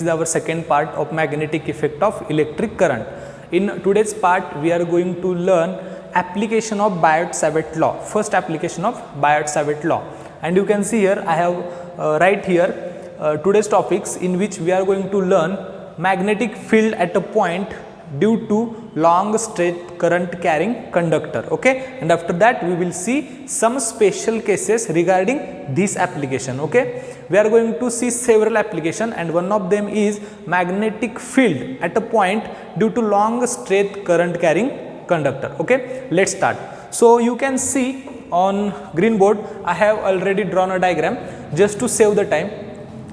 This is our second part of magnetic effect of electric current. In today's part, we are going to learn application of Biot-Savart law. First application of Biot-Savart law, and you can see here I have right here today's topics, in which we are going to learn magnetic field at a point due to long straight current carrying conductor. Okay, and after that we will see some special cases regarding this application. Okay, we are going to see several applications, and one of them is magnetic field at a point due to long straight current carrying conductor. Okay, let's start. So you can see on green board I have already drawn a diagram just to save the time.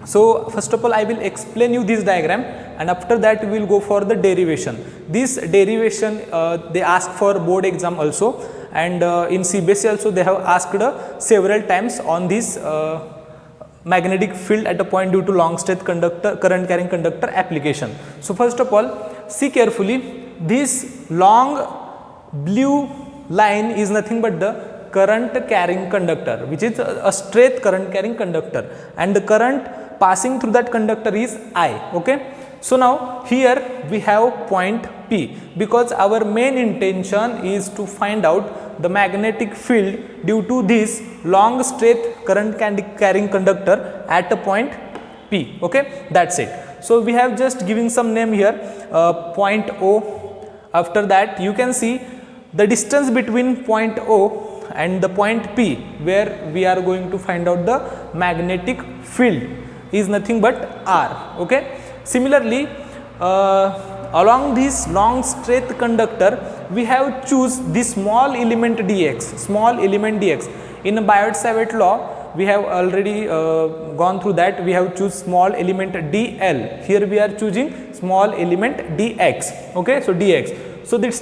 So first of all I will explain you this diagram, and after that we will go for the derivation. This derivation they ask for board exam also, and in CBSE also they have asked several times on this magnetic field at a point due to long straight current carrying conductor application. So first of all, see carefully, this long blue line is nothing but the current carrying conductor, which is a straight current carrying conductor, and the current passing through that conductor is I. Okay, so now here we have point P, because our main intention is to find out the magnetic field due to this long straight current carrying conductor at a point P. Okay, that's it. So we have just giving some name here, point O. After that you can see the distance between point O and the point P, where we are going to find out the magnetic field, is nothing but R. Okay, similarly along this long straight conductor we have choose this small element dx. In Biot-Savart law we have already gone through that. We have choose small element dl. Here we are choosing small element dx. Okay, so dx. So this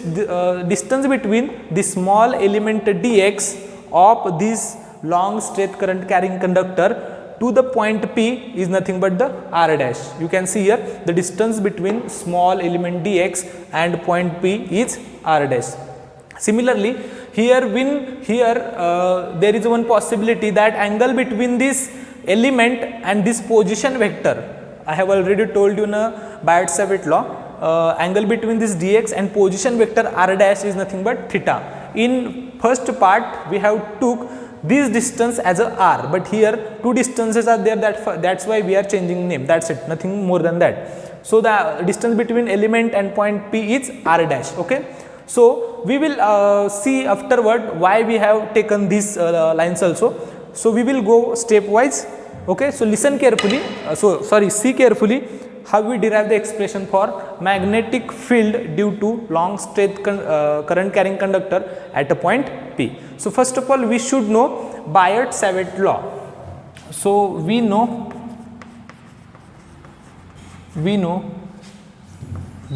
distance between the small element dx of this long straight current carrying conductor to the point P is nothing but the R dash. You can see here the distance between small element dx and point P is R dash. Similarly, here there is one possibility that angle between this element and this position vector, I have already told you in Biot-Savart law, angle between this dx and position vector R dash is nothing but theta. In first part we have took this distance as a R, but here two distances are there, that's why we are changing name. That's it, nothing more than that. So the distance between element and point P is R dash. Okay, so we will see afterward why we have taken these lines also. So we will go stepwise. Okay, so listen carefully, see carefully how we derive the expression for magnetic field due to long straight current carrying conductor at a point P. So first of all we should know Biot-Savart law. So we know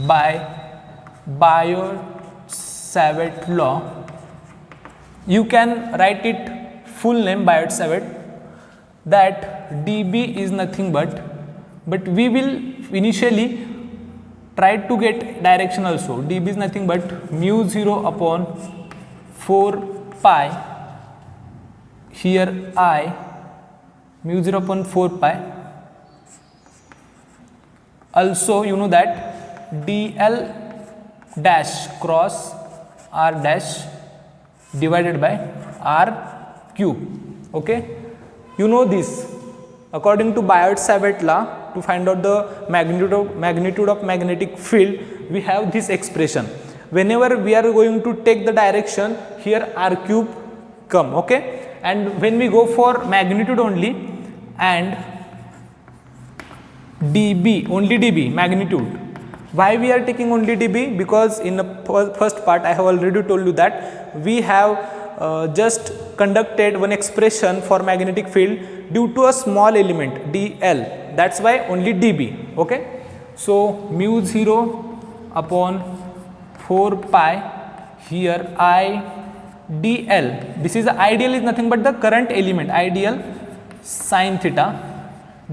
by Biot-Savart law, you can write it full name Biot-Savart, that dB is nothing but we will initially try to get direction also. dB is nothing but mu 0 upon 4 pi, here I, mu 0 upon 4 pi. Also you know that dl dash cross R dash divided by R cube. Okay, you know this. According to Biot-Savart law, to find out the magnitude of magnetic field, we have this expression. Whenever we are going to take the direction, here R cube come. Okay, and when we go for magnitude only and dB, only dB magnitude. Why we are taking only dB? Because in the first part I have already told you that we have just conducted one expression for magnetic field due to a small element dl. That's why only dB. Okay, so mu 0 upon 4 pi, here I dl. This is ideal is nothing but the current element, ideal sin theta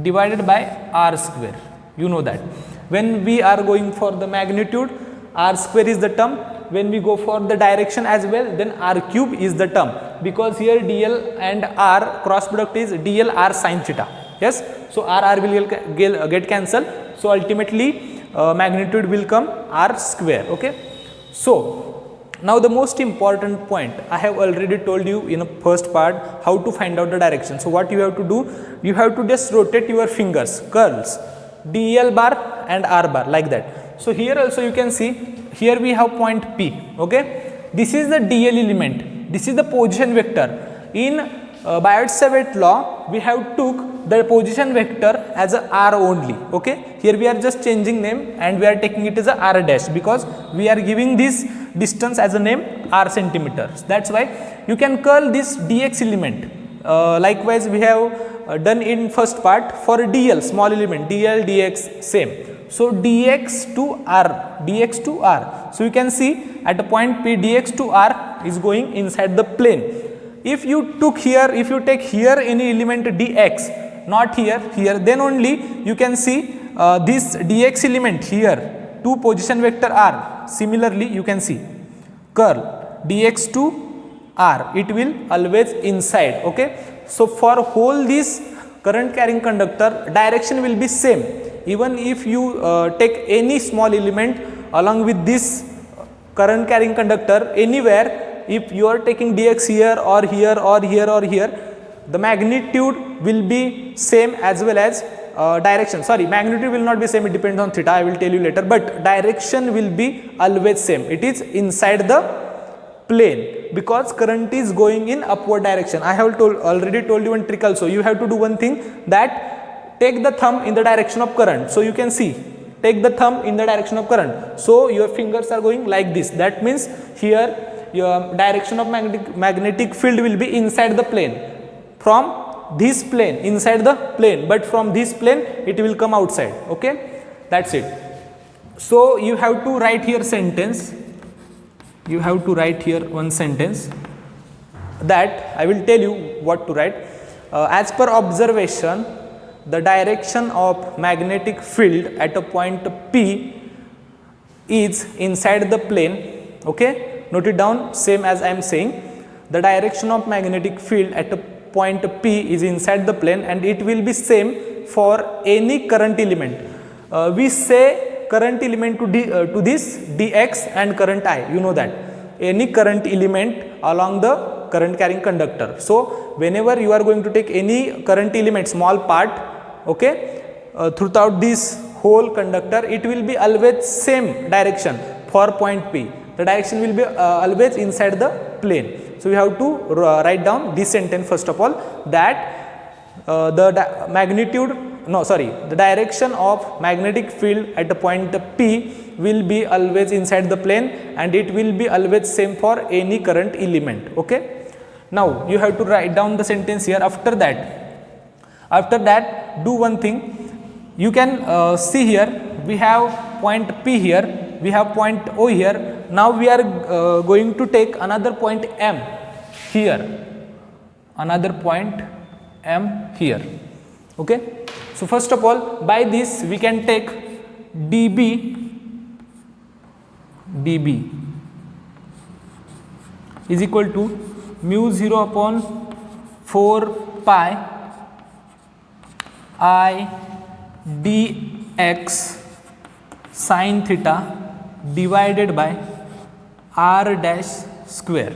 divided by R square. You know that. When we are going for the magnitude, R square is the term. When we go for the direction as well, then R cube is the term, because here dl and R cross product is dl R sin theta. Yes, so R will get cancelled. So ultimately magnitude will come r square. Okay. So now the most important point, I have already told you in the first part how to find out the direction. So what you have to do, you have to just rotate your fingers, curls, del bar and r bar, like that. So here also you can see, here we have point P. Okay, this is the dl element, this is the position vector. In Biot-Savart law, we have took the position vector as a r only. Okay, here we are just changing name and we are taking it as a r dash, because we are giving this distance as a name r centimeters. That's why you can curl this dx element. Likewise we have done in first part for dl, small element, dl dx same. So dx to r, dx to r. So you can see at a point P, dx to r is going inside the plane. If you took here, if you take here any element dx, not here, here, then only you can see this dx element here to position vector r. Similarly, you can see curl dx to r, it will always inside. Okay. So for whole this current carrying conductor, direction will be same. Even if you take any small element along with this current carrying conductor anywhere, if you are taking dx here or here or here or here, the magnitude will be same as well as direction. Sorry, magnitude will not be same, it depends on theta, I will tell you later, but direction will be always same. It is inside the plane because current is going in upward direction. I have already told you one trick also. You have to do one thing, that take the thumb in the direction of current. So you can see, take the thumb in the direction of current. So your fingers are going like this. That means here your direction of magnetic field will be inside the plane, from this plane, inside the plane, but from this plane it will come outside. Okay, that's it. So you have to write here sentence, you have to write here one sentence, that I will tell you what to write. As per observation, the direction of magnetic field at a point P is inside the plane. Okay, note it down, same as I am saying. The direction of magnetic field at a point P is inside the plane, and it will be same for any current element. We say current element to this dx and current I, you know that. Any current element along the current carrying conductor. So whenever you are going to take any current element, small part, okay, throughout this whole conductor, it will be always same direction for point P. The direction will be always inside the plane. So we have to write down this sentence first of all, that the direction of magnetic field at the point P will be always inside the plane, and it will be always same for any current element. Okay. Now you have to write down the sentence here. After that, do one thing. You can see here we have point P here, we have point O here. Now we are going to take another point M here, another point M here. Okay. So first of all, by this we can take dB is equal to mu 0 upon 4 pi I dx sin theta divided by r dash square.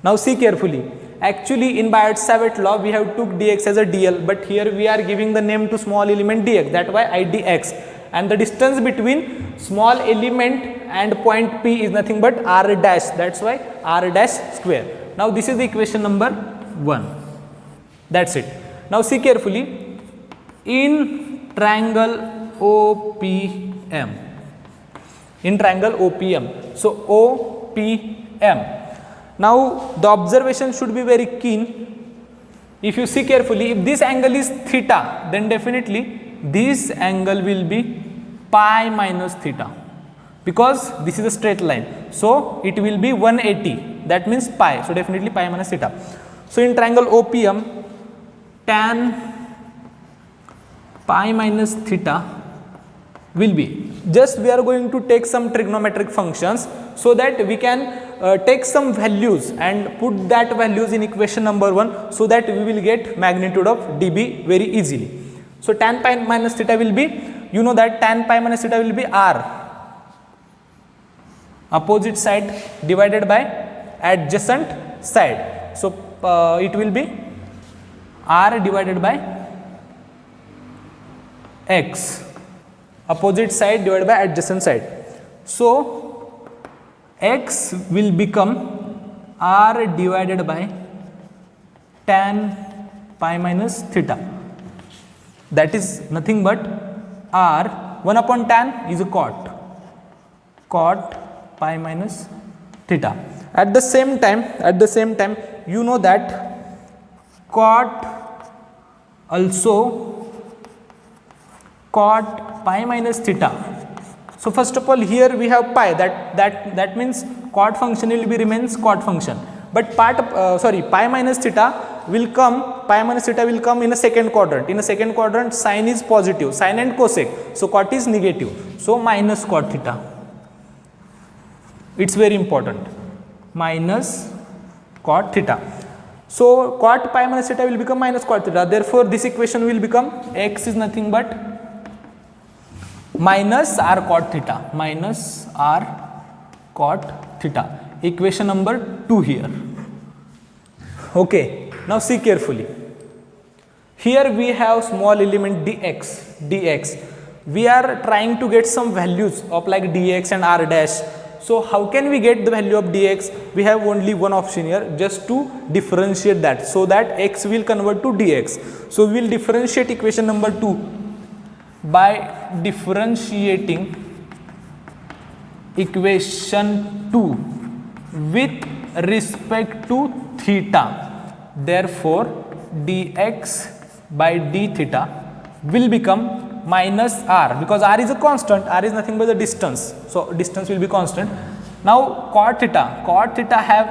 Now see carefully. Actually in Biot-Savart law we have took dx as a dl, but here we are giving the name to small element dx, that why I dx, and the distance between small element and point P is nothing but r dash, that's why r dash square. Now this is the equation number 1. That's it. Now see carefully. In triangle OPM, in triangle OPM, so OPM. Now the observation should be very keen. If you see carefully, if this angle is theta, then definitely this angle will be pi minus theta, because this is a straight line. So it will be 180, that means pi. So definitely pi minus theta. So in triangle OPM, tan pi minus theta will be, just we are going to take some trigonometric functions so that we can take some values and put that values in equation number 1, so that we will get magnitude of dB very easily. So tan pi minus theta will be you know that tan pi minus theta will be r, opposite side divided by adjacent side. So it will be r divided by x, opposite side divided by adjacent side. So x will become r divided by tan pi minus theta, that is nothing but r, 1 upon tan is a cot pi minus theta. At the same time you know that cot pi minus theta. So first of all here we have pi, that means cot function will be remains cot function, but pi minus theta will come in a second quadrant. In a second quadrant sine is positive, sine and cosec, so cot is negative, so minus cot theta. It's very important, minus cot theta. So cot pi minus theta will become minus cot theta, therefore this equation will become x is nothing but minus r cot theta, equation number 2 here. Okay, now see carefully. Here we have small element dx. We are trying to get some values of like dx and r dash. So how can we get the value of dx? We have only one option here, just to differentiate that, so that x will convert to dx. So we will differentiate equation number 2 by differentiating equation 2 with respect to theta. Therefore dx by d theta will become minus r, because r is a constant, r is nothing but the distance, so distance will be constant. Now cot theta have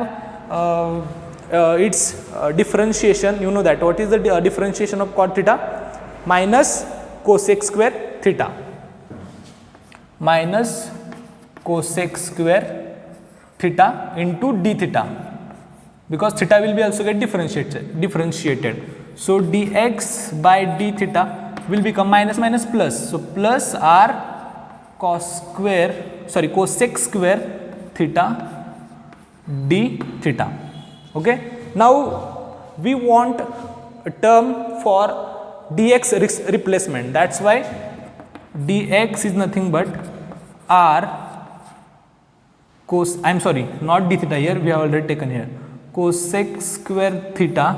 its differentiation, you know that. What is the differentiation of cot theta? Minus cosec square theta, minus cosec square theta into d theta, because theta will be also get differentiated. So dx by d theta will become minus plus, so plus r cosec square theta d theta. Okay, now we want a term for dx replacement, that's why dx is nothing but r cos, I am sorry, not d theta, here we have already taken here cosec square theta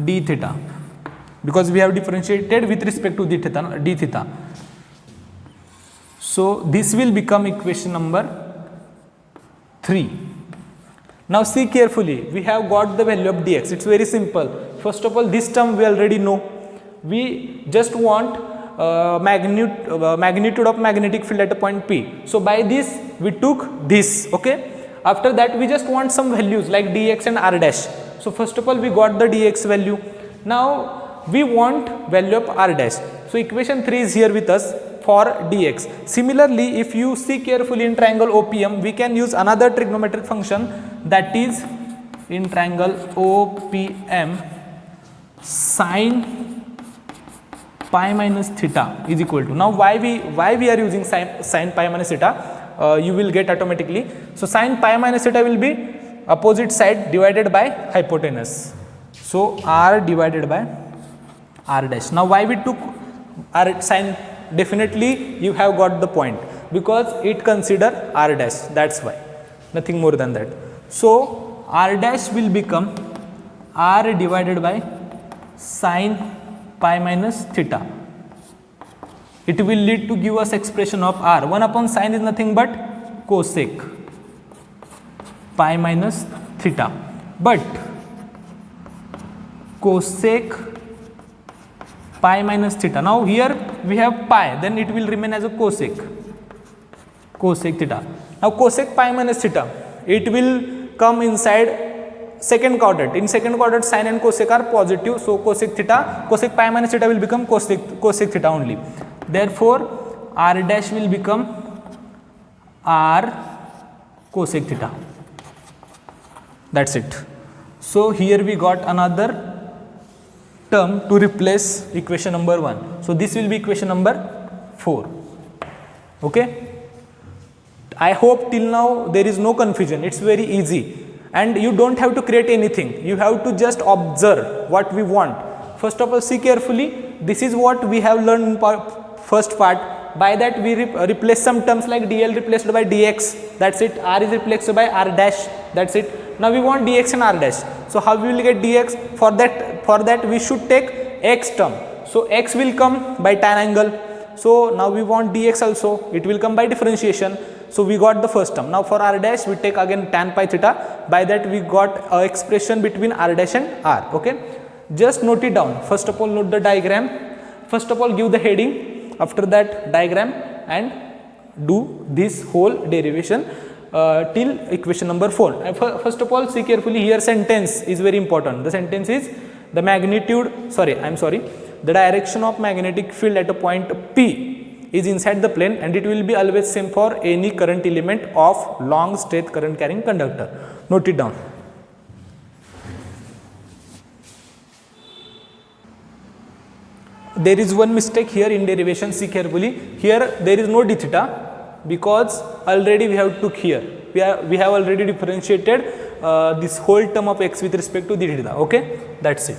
d theta, because we have differentiated with respect to d theta. So this will become equation number 3. Now see carefully, we have got the value of dx. It's very simple. First of all, this term we already know. We just want magnitude of magnetic field at a point P. So by this we took this. Okay. After that we just want some values like dx and r dash. So first of all we got the dx value. Now we want value of r dash. So equation 3 is here with us for dx. Similarly, if you see carefully in triangle OPM, we can use another trigonometric function, that is in triangle OPM sine pi minus theta is equal to. Now why we are using sine pi minus theta, you will get automatically. So sine pi minus theta will be opposite side divided by hypotenuse. So r divided by r dash. Now why we took r sine? Definitely you have got the point, because it consider r dash, that's why, nothing more than that. So r dash will become r divided by sine pi minus theta. It will lead to give us expression of r. 1 upon sine is nothing but cosec pi minus theta, but cosec pi minus theta. Now here we have pi, then it will remain as a cosec theta. Now cosec pi minus theta, it will come inside second quadrant. In second quadrant sine and cosec are positive, so cosec pi minus theta will become cosec theta only. Therefore r dash will become r cosec theta. That's it. So here we got another term to replace equation number 1. So this will be equation number 4. Okay. I hope till now there is no confusion. It's very easy and you don't have to create anything. You have to just observe what we want. First of all, see carefully. This is what we have learned in first part. By that we replace some terms like dl replaced by dx. That's it. R is replaced by r dash. That's it. Now we want dx and r dash. So how we will get dx? For that we should take x term. So x will come by tan angle. So now we want dx also. It will come by differentiation. So we got the first term. Now for r dash we take again tan pi theta. By that we got a expression between r dash and r. Okay. Just note it down. First of all, note the diagram. First of all, give the heading. After that, diagram and do this whole derivation till equation number 4. First of all, see carefully here. Sentence is very important. The sentence is the direction of magnetic field at a point P is inside the plane and it will be always same for any current element of long straight current carrying conductor. Note it down. There is one mistake here in derivation. See carefully. Here there is no d theta because already we have took here. We have already differentiated this whole term of x with respect to d theta. Okay, that's it.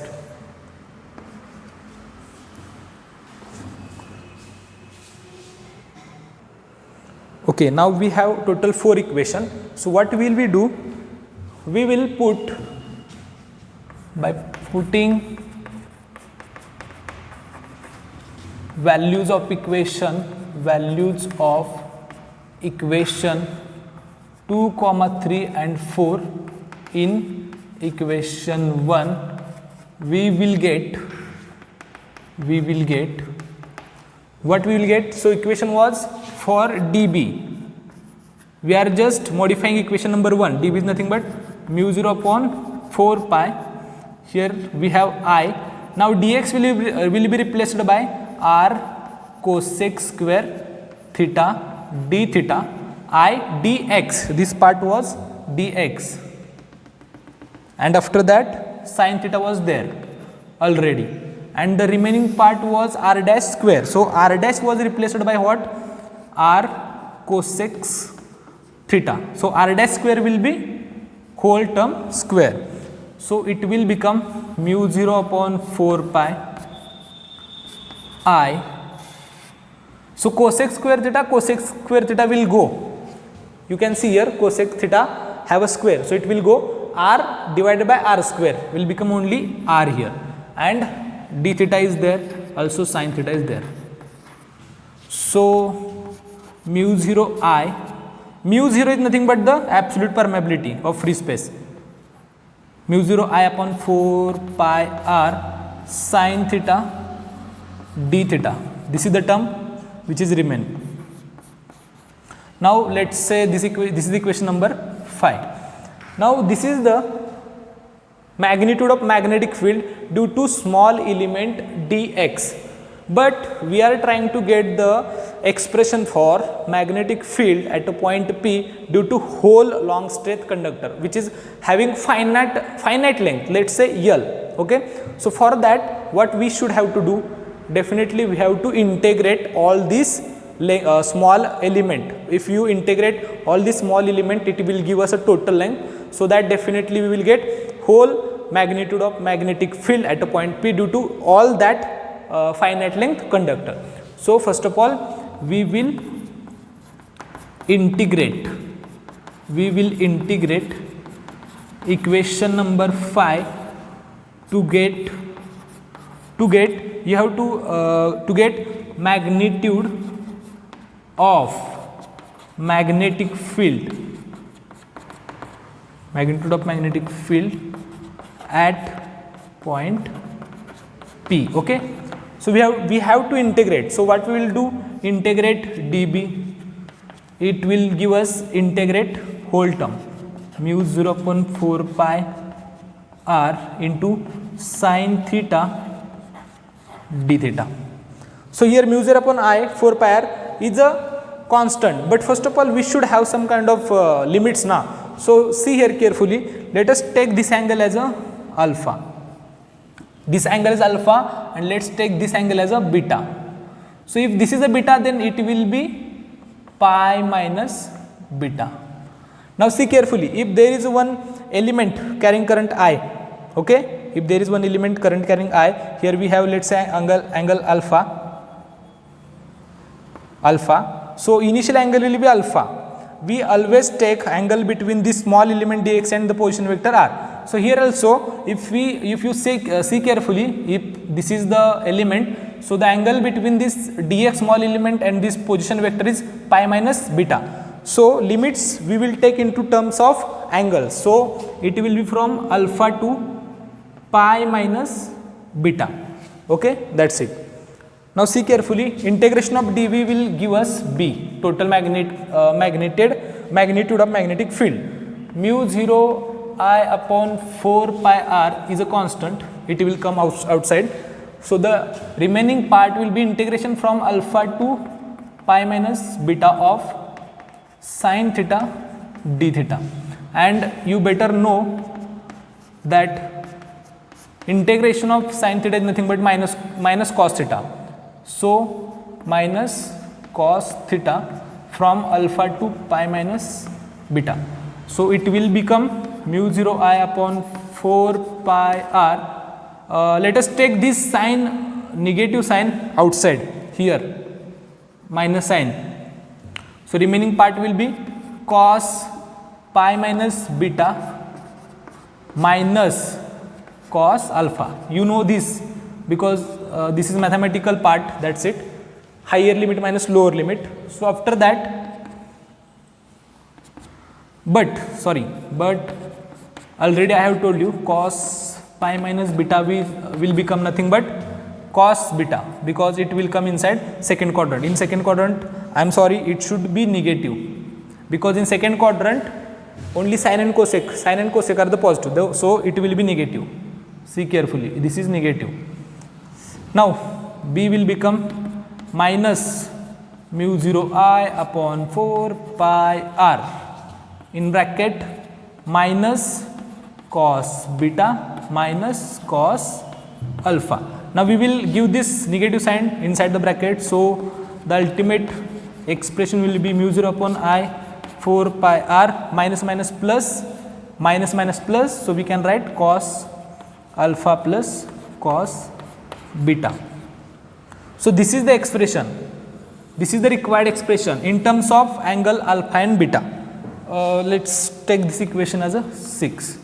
Okay, now we have total 4 equation. So what will we do? We will put by putting values of equation 2, 3 and 4 in equation 1. We will get what we will get. So equation was for dB. We are just modifying equation number 1. dB is nothing but mu 0 upon 4 pi. Here we have I. Now dx will be replaced by r cosec square theta d theta I dx. This part was dx and after that sin theta was there already and the remaining part was r dash square. So r dash was replaced by what? R cosec theta. So r dash square will be whole term square. So it will become mu 0 upon 4 pi I. So cosec square theta will go. You can see here cosec theta have a square. So it will go r divided by r square will become only r here and d theta is there, also sin theta is there. So mu 0 I. Mu 0 is nothing but the absolute permeability of free space. Mu 0 I upon 4 pi r sin theta d theta. This is the term which is remaining. Now let's say this is equation number 5. Now this is the magnitude of magnetic field due to small element dx, but we are trying to get the expression for magnetic field at a point P due to whole long straight conductor which is having finite length, let's say L. Okay, so for that what we should have to do? Definitely we have to integrate all these small element. If you integrate all these small element, it will give us a total length. So that definitely we will get whole magnitude of magnetic field at a point P due to all that finite length conductor. So first of all we will integrate equation number 5 to get you have to get magnitude of magnetic field at point P. Okay, so we have to integrate. So what we will do? Integrate dB. It will give us integrate whole term mu 0.4 pi r into sin theta d theta. So here mu 0 upon I 4 pi r is a constant, but first of all we should have some kind of limits now. So see here carefully, let us take this angle as a alpha. This angle is alpha and let's take this angle as a beta. So if this is a beta, then it will be pi minus beta. Now see carefully, if there is one element carrying current I, okay, if there is one element current carrying I, here we have, let's say, angle alpha. So initial angle will be alpha. We always take angle between this small element dx and the position vector r. So here also, if you see carefully, if this is the element, so the angle between this dx small element and this position vector is pi minus beta. So limits we will take into terms of angles. So it will be from alpha to pi minus beta. Okay, that's it. Now see carefully, integration of dV will give us B, total magnitude of magnetic field. Mu 0 I upon 4 pi r is a constant, it will come outside. So the remaining part will be integration from alpha to pi minus beta of sin theta d theta. And you better know that integration of sin theta is nothing but minus cos theta. So minus cos theta from alpha to pi minus beta. So it will become mu 0 I upon 4 pi r. Let us take this sign, negative sign outside here, minus sign. So remaining part will be cos pi minus beta minus cos alpha. You know this because this is mathematical part, that's it. Higher limit minus lower limit. So after that, but already I have told you cos pi minus beta will become nothing but cos beta, because it will come inside second quadrant. In second quadrant, I am sorry, it should be negative, because in second quadrant only sin and cosec are the positive, so it will be negative. See carefully, this is negative. Now B will become minus mu 0 I upon 4 pi r in bracket minus cos beta minus cos alpha. Now we will give this negative sign inside the bracket, so the ultimate expression will be mu 0 upon I 4 pi r minus plus, so we can write cos alpha plus cos beta. So this is the expression, this is the required expression in terms of angle alpha and beta. Let's take this equation as a 6.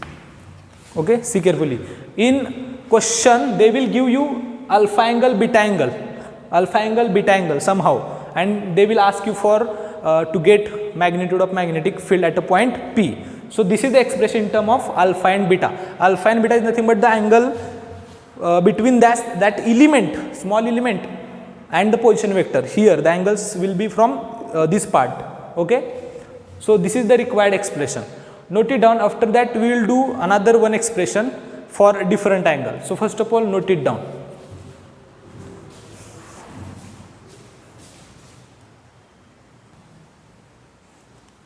Okay, see carefully. In question they will give you alpha angle, beta angle somehow, and they will ask you for to get magnitude of magnetic field at a point P. So this is the expression in term of alpha and beta. Alpha and beta is nothing but the angle between that element, small element, and the position vector. Here the angles will be from this part. Okay, so this is the required expression. Note it down. After that we will do another one expression for a different angle. So first of all, note it down.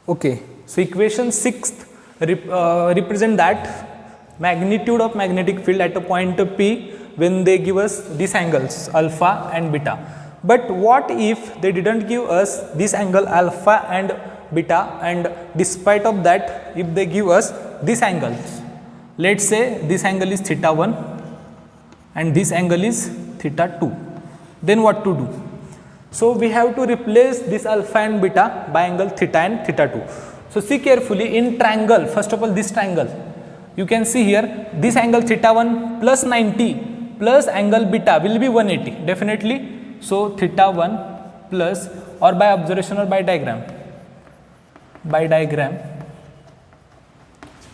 Okay, so equation 6 represent that magnitude of magnetic field at a point P when they give us these angles alpha and beta. But what if they didn't give us this angle alpha and beta, and despite of that if they give us these angles, let's say this angle is theta 1 and this angle is theta 2, then what to do? So we have to replace this alpha and beta by angle theta and theta 2. So see carefully, in triangle, first of all this triangle, you can see here this angle theta 1 plus 90 plus angle beta will be 180 definitely. So theta 1 plus, or by observation or by diagram,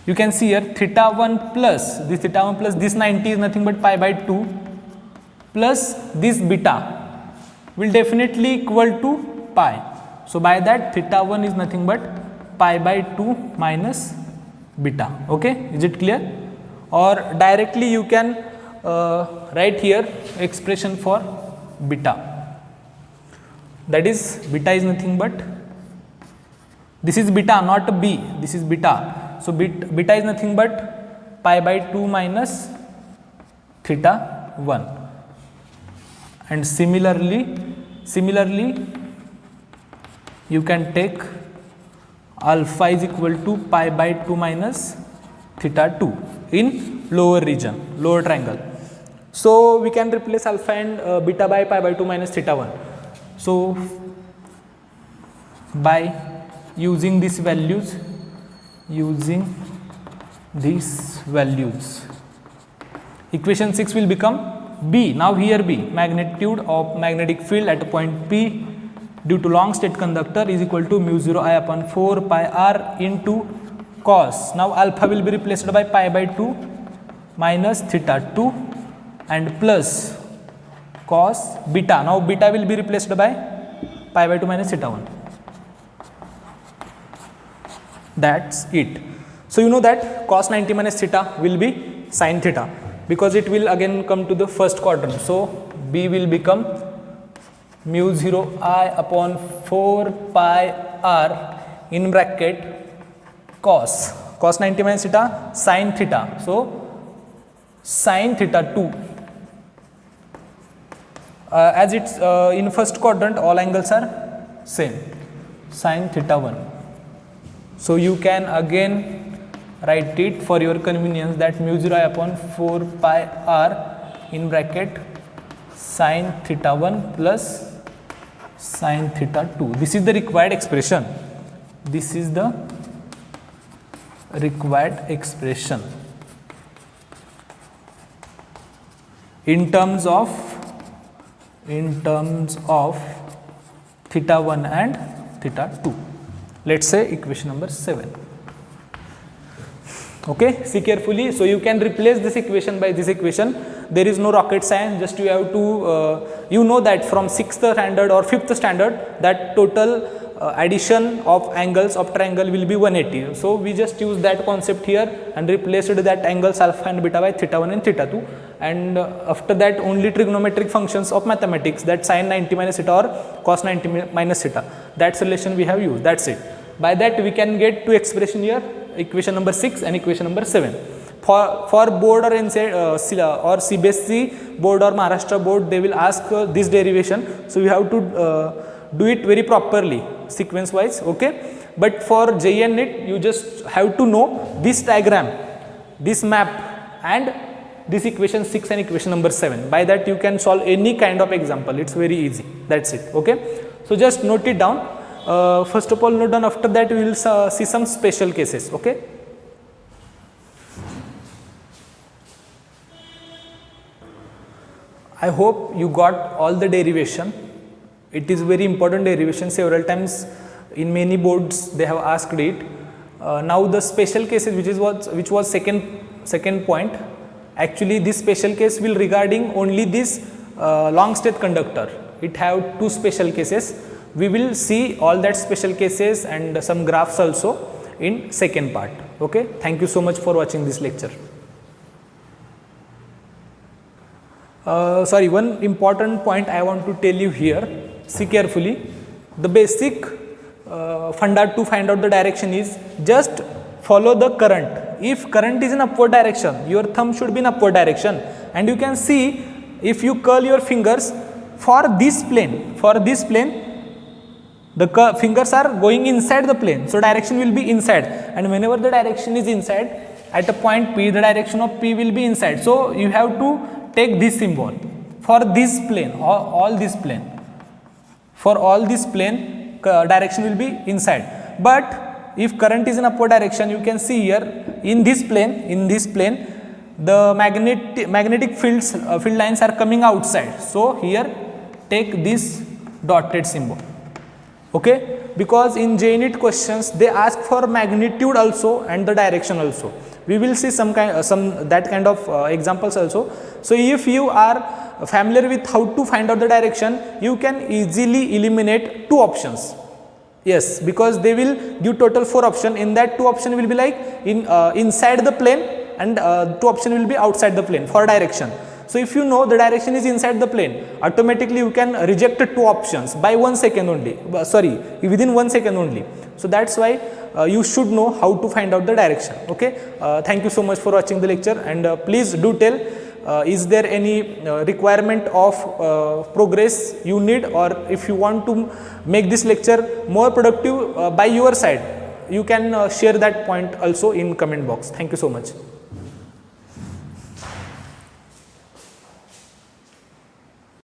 you can see here theta 1 plus this 90 is nothing but pi by 2 plus this beta will definitely equal to pi. So by that theta 1 is nothing but pi by 2 minus beta. Okay, is it clear? Or directly you can write here expression for beta, that is beta is nothing but, this is beta not b, this is beta. So beta is nothing but pi by 2 minus theta 1, and similarly Similarly, you can take alpha is equal to pi by 2 minus theta 2 in lower region, lower triangle. So we can replace alpha and beta by pi by 2 minus theta 1. So by using these values, equation 6 will become B. Now here B, magnitude of magnetic field at a point P due to long state conductor is equal to mu 0 I upon 4 pi r into cos. Now alpha will be replaced by pi by 2 minus theta 2 and plus cos beta. Now beta will be replaced by pi by 2 minus theta 1. That's it. So you know that cos 90 minus theta will be sin theta, because it will again come to the first quadrant. So B will become mu 0 I upon 4 pi r in bracket cos 90 minus theta sin theta. So sin theta 2, as it's in first quadrant all angles are same, sin theta 1. So you can again write it for your convenience that mu 0 I upon 4 pi r in bracket sin theta 1 plus sin theta 2. This is the required expression. This is the required expression in terms of theta 1 and theta 2. Let's say equation number 7. Okay, see carefully. So you can replace this equation by this equation. There is no rocket science, just you have to you know that from 6th standard or 5th standard that total addition of angles of triangle will be 180. So we just use that concept here and replaced that angles alpha and beta by theta 1 and theta 2, and after that only trigonometric functions of mathematics, that sin 90 minus theta or cos 90 minus theta, that's relation we have used. That's it. By that we can get two expression here, equation number 6 and equation number 7. For board or inside or CBSE board or Maharashtra board, they will ask this derivation. So you have to do it very properly, sequence wise. Okay, but for JEE and NEET, you just have to know this diagram, this map, and this equation 6 and equation number 7. By that you can solve any kind of example. It's very easy. That's it. Okay, so just note it down. First of all, note down. After that we will see some special cases. Okay, I hope you got all the derivation. It is very important derivation. Several times in many boards they have asked it. Now the special cases, which was second point. Actually this special case will regarding only this long state conductor. It have two special cases. We will see all that special cases and some graphs also in second part. Okay, thank you so much for watching this lecture. Sorry, one important point I want to tell you here. See carefully. The basic funda to find out the direction is just follow the current. If current is in upward direction, your thumb should be in upward direction, and you can see if you curl your fingers for this plane, the fingers are going inside the plane, so direction will be inside, and whenever the direction is inside at a point P, the direction of P will be inside. So you have to take this symbol for this plane, all this plane. For all this plane, direction will be inside. But if current is in upward direction, you can see here in this plane, the magnetic field lines are coming outside. So here take this dotted symbol. Okay, because in JEE NEET questions they ask for magnitude also and the direction also. We will see some that kind of examples also. So if you are familiar with how to find out the direction, you can easily eliminate two options. Yes, because they will give total 4 options. In that 2 options will be like inside the plane, and 2 options will be outside the plane for direction. So if you know the direction is inside the plane, automatically you can reject 2 options by 1 second only. Within 1 second only. So that's why you should know how to find out the direction. Okay, thank you so much for watching the lecture, and please do tell is there any requirement of progress you need, or if you want to make this lecture more productive by your side, you can share that point also in comment box. Thank you so much.